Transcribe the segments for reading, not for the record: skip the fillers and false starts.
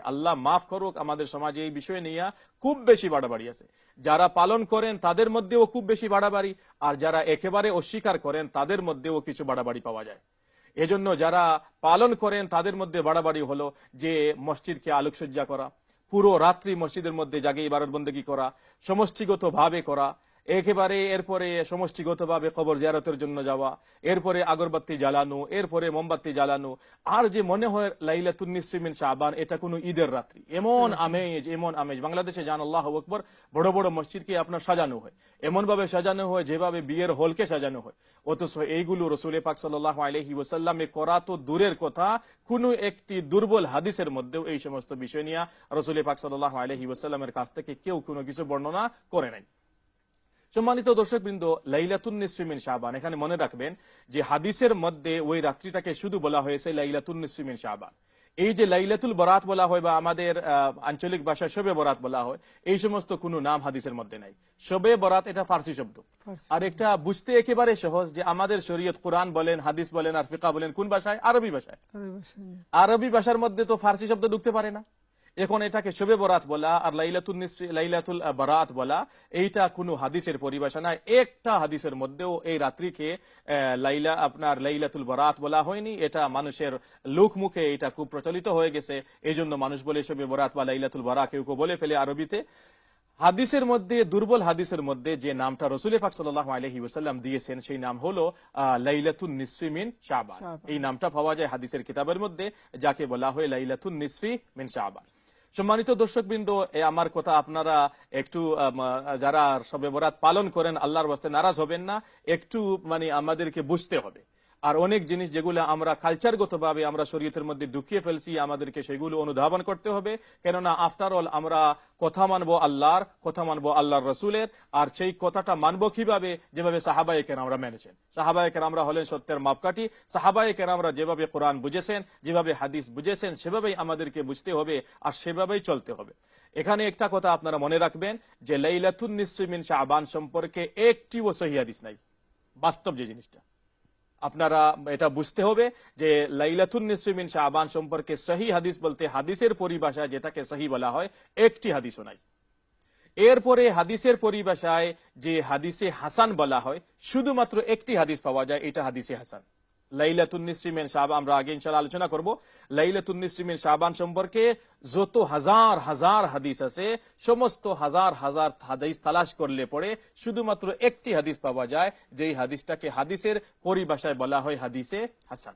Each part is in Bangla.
আল্লাহ মাফ করুক, আমাদের সমাজে এই বিষয় নিয়ে খুব বেশি বাড়াবাড়ি আছে। যারা পালন করেন তাদের মধ্যেও খুব বেশি বাড়াবাড়ি, আর যারা একেবারে অস্বীকার করেন তাদের মধ্যেও কিছু বাড়াবাড়ি পাওয়া যায়। এজন্য যারা পালন করেন তাদের মধ্যে বাড়াবাড়ি হলো যে মসজিদকে আলোকসজ্জা করা, পুরো রাত্রি মসজিদের মধ্যে জাগে ইবাদত বন্দেগী করা, সমষ্টিগত ভাবে করা, একেবারে এরপরে সমষ্টিগতভাবে কবর জিয়ারতের জন্য যাওয়া, এরপরে আগরবাতি জ্বালানো, এরপরে মোমবাতি জ্বালানো, আর যে মনে হয় লাইলাতুন নিসফি মিন শাবান এটা কোনো ঈদের রাত্রি, এমন আমেজ। বাংলাদেশে জান আল্লাহু আকবার, বড় বড় মসজিদকে আপনার সাজানো হয়, এমন ভাবে সাজানো হয় যেভাবে বিয়ের হলকে সাজানো হয়। অথচ এইগুলো রাসূল পাক সাল্লাল্লাহু আলাইহি ওয়াসাল্লামে করা তো দূরের কথা, কোন একটি দুর্বল হাদিসের মধ্যেও এই সমস্ত বিষয় নিয়ে রাসূল পাক সাল্লাল্লাহু আলাইহি ওয়াসাল্লামের কাছ থেকে কেউ কোনো কিছু বর্ণনা করে নাই। সম্মানিত দর্শকবৃন্দ, লাইলাতুন নিসফি মিন শাবান, এখানে মনে রাখবেন যে হাদিসের মধ্যে ওই রাত্রিটাকে শুধু বলা হয়েছে লাইলাতুন নিসফি মিন শাবান। এই যে লাইলাতুল বরাত বলা হয় বা আমাদের আঞ্চলিক ভাষায় শবে বরাত বলা হয়, এই সমস্ত কোনো নাম হাদিসের মধ্যে নাই। শবে বরাত এটা ফার্সি শব্দ, আর এটা বুঝতে একেবারে সহজ যে আমাদের শরীয়ত কোরআন বলেন, হাদিস বলেন আর ফিকহ বলেন কোন ভাষায়? আরবি ভাষায়। আরবি ভাষার মধ্যে তো ফার্সি শব্দ ঢুকতে পারে না। এখন এটাকে শবে বরাত বলা আর লাইলাতুল বরাত বলা, এইটা কোনো হাদিসের পরিভাষা নয়। একটা হাদিসের মধ্যেও এই রাত্রিকে লাইলাতুল বরাত বলা হয়নি। এটা মানুষের লোক মুখে এটা খুব প্রচলিত হয়ে গেছে, এই জন্য মানুষ বলে শবে বরাত বা লাইলাতুল বরাত, কেউ কেউ বলে ফেলে আরবিতে। হাদিসের মধ্যে, দুর্বল হাদিসের মধ্যে যে নামটা রাসূল পাক সাল্লাল্লাহু আলাইহি ওয়াসাল্লাম দিয়েছেন সেই নাম হলো লাইলাতুন নিসফি মিন শাবান। এই নামটা পাওয়া যায় হাদিসের কিতাবের মধ্যে, যাকে বলা হয় লাইলাতুন নিসফি মিন শাবান। সম্মানিত দর্শকবৃন্দ, আমার কথা আপনারা একটু যারা শবে বরাত পালন করেন আল্লাহর ওয়াস্তে নারাজ হবেন না, একটু আমাদেরকে বুঝতে হবে। আর অনেক জিনিস যেগুলো আমরা কালচারগতভাবে আমরা শরীয়তের মধ্যে ঢুকিয়ে ফেলছি, আমাদেরকে সেগুলো অনুধাবন করতে হবে। কেননা আফটার অল আমরা কথা মানবো আল্লাহর, কথা মানবো আল্লাহর রসুলের, আর সেই কথাটা মানবো কিভাবে? যেভাবে সাহাবায়ে কেরামরা মেনেছেন। সাহাবায়ে কেরামরা হলেন সত্যের মাপকাঠি। সাহাবায়ে কেরামরা যেভাবে কোরআন বুঝেছেন, যেভাবে হাদিস বুঝেছেন, সেভাবেই আমাদেরকে বুঝতে হবে আর সেভাবেই চলতে হবে। এখানে একটা কথা আপনারা মনে রাখবেন যে লাইলাতুন নিসফি মিন শাবান সম্পর্কে একটিও সহিহ হাদিস নাই। বাস্তব যে জিনিসটা আপনারা এটা বুঝতে হবে যে লাইলাতুন নিসফি মিন শাবান সম্পর্কে সহি হাদিস বলতে হাদিসের পরিভাষায় যেটাকে সহি বলা হয়, একটি হাদিসও নাই। এরপরে হাদিসের পরিভাষায় যে হাদিসে হাসান বলা হয়, শুধুমাত্র একটি হাদিস পাওয়া যায়, এটা হাদিসে হাসান। লাইলাতুন নিসফি মিন শাবান আমরা আগে ইনশাআল্লাহ আলোচনা করব। লাইলাতুন নিসফি মিন শাবান সম্পর্কে যত হাজার হাজার হাদিস আছে, সমস্ত হাজার হাজার হাদিস তালাশ করলে পরে শুধুমাত্র একটি হাদিস পাওয়া যায়, যেই হাদিসটাকে হাদিসের পরিভাষায় বলা হয় হাদিসে হাসান।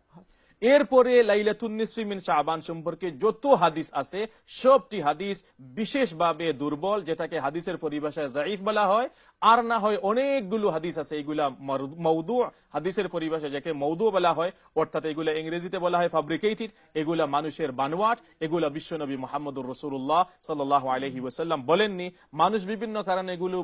এরপরে লাইলাতুন নিসফি মিন শাবান সম্পর্কে যত হাদিস আছে সবটি হাদিস বিশেষভাবে দুর্বল, যেটাকে হাদিসের পরিভাষায় যায়িফ বলা হয়। আর না হয় অনেকগুলো হাদিস আছে এগুলা মওদু, হাদিসের পরিভাষায় যাকে মওদু বলা হয়, অর্থাৎ এগুলা ইংরেজিতে বলা হয় ফ্যাব্রিকেটেড, এগুলা মানুষের বানোয়াট, এগুলা বিশ্বনবী মুহাম্মদুর রাসূলুল্লাহ সাল্লাল্লাহু আলাইহি ওয়াসাল্লাম বলেননি। মানুষ বিভিন্ন কারণে এগুলো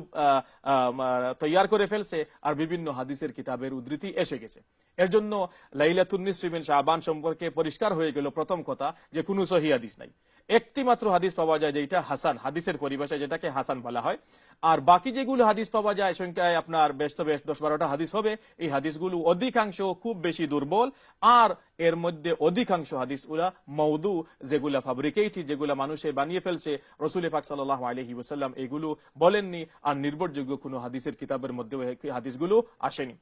তৈয়ার করে ফেলছে, আর বিভিন্ন হাদিসের কিতাবের উদ্ধৃতি এসে গেছে। এর জন্য লাইলাতুন নিসফি মিন শাবান সম্পর্কে পরিষ্কার হয়ে গেল প্রথম কথা যে কোনো সহিহ হাদিস নাই। একটি মাত্র হাদিস পাওয়া যায় যেটা হাসান, হাদিসের পরিভাষায় যেটাকে হাসান বলা হয়। আর বাকি যেগুলো হাদিস পাওয়া যায় সংখ্যায় আপনার বেশ 10-12টা হাদিস হবে। এই হাদিসগুলো অধিকাংশ খুব বেশি দুর্বল, আর এর মধ্যে অধিকাংশ হাদিসগুলা মওদু, যেগুলা ফ্যাব্রিকেটেড, যেগুলা মানুষে বানিয়ে ফেলছে। রাসূল পাক সাল্লাল্লাহু আলাইহি ওয়াসাল্লাম এগুলো বলেননি, আর নির্ভরযোগ্য কোনো হাদিসের কিতাবের মধ্যে হাদিসগুলো আসেনি।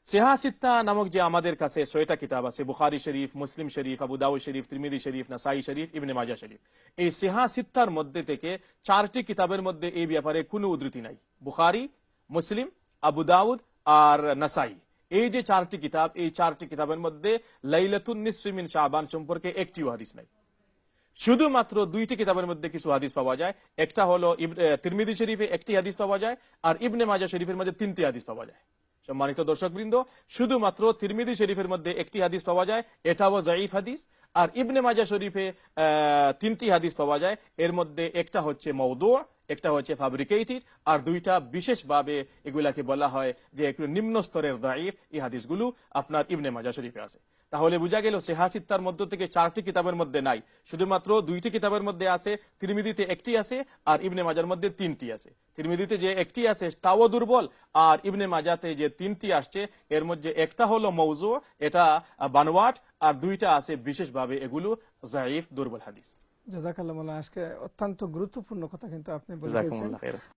সিহা সিত্তা নামক যে আমাদের কাছে 6টা কিতাব আছে, বুখারী শরীফ, মুসলিম শরীফ, আবু দাউদ শরীফ, তিরমিজি শরীফ, নাসাই শরীফ, ইবনে মাজাহ শরীফ, এই সিহা সিত্তার মধ্যে থেকে 4টি কিতাবের মধ্যে এই ব্যাপারে কোনো উদ্ধৃতি নাই। বুখারী, মুসলিম, আবু দাউদ আর নাসাই, এই যে 4টি কিতাব, এই 4টি কিতাবের মধ্যে লাইলাতুন নিসফি মিন শাবান সম্পর্কে একটিও হাদিস নাই। শুধুমাত্র 2টি কিতাবের মধ্যে কিছু হাদিস পাওয়া যায়। একটা হলো তিরমিজি শরীফে একটি হাদিস পাওয়া যায়, আর ইবনে মাজাহ শরীফের মধ্যে 3টি হাদিস পাওয়া যায়। সম্মানিত দর্শকবৃন্দ, শুধুমাত্র তিরমিজি শরীফের মধ্যে একটি হাদিস পাওয়া যায়, এটাও যায়িফ হাদিস। আর ইবনে মাজাহ শরীফে 3টি হাদিস পাওয়া যায়, এর মধ্যে একটা হচ্ছে মওদু, একটা হচ্ছে ফ্যাব্রিকেটেড, আর 2টা বিশেষভাবে এগুলাকে বলা হয় যে একটু নিম্ন স্তরের যায়িফ। এই হাদিসগুলো আপনার ইবনে মাজাহ শরীফে আছে। তাহলে বোঝা গেল সিহা সিত্তার মধ্য থেকে 4টি কিতাবের মধ্যে নাই, শুধুমাত্র 2টি কিতাবের মধ্যে আছে। তিরমিজিতে একটি আছে, আর ইবনে মাজাহর মধ্যে 3টি আছে। তিরমিজিতে যে একটি আছে তাও দুর্বল, আর ইবনে মাজাহতে যে 3টি আসছে এর মধ্যে একটা হলো মওজু, এটা বানোয়াট, আর 2টা আছে বিশেষভাবে এগুলো যায়িফ, দুর্বল হাদিস। জাযাকাল্লাহ মাওলানা, আজকে অত্যন্ত গুরুত্বপূর্ণ কথা কিন্তু আপনি বলে দিয়েছেন। জাযাকুমুল্লাহ খাইর।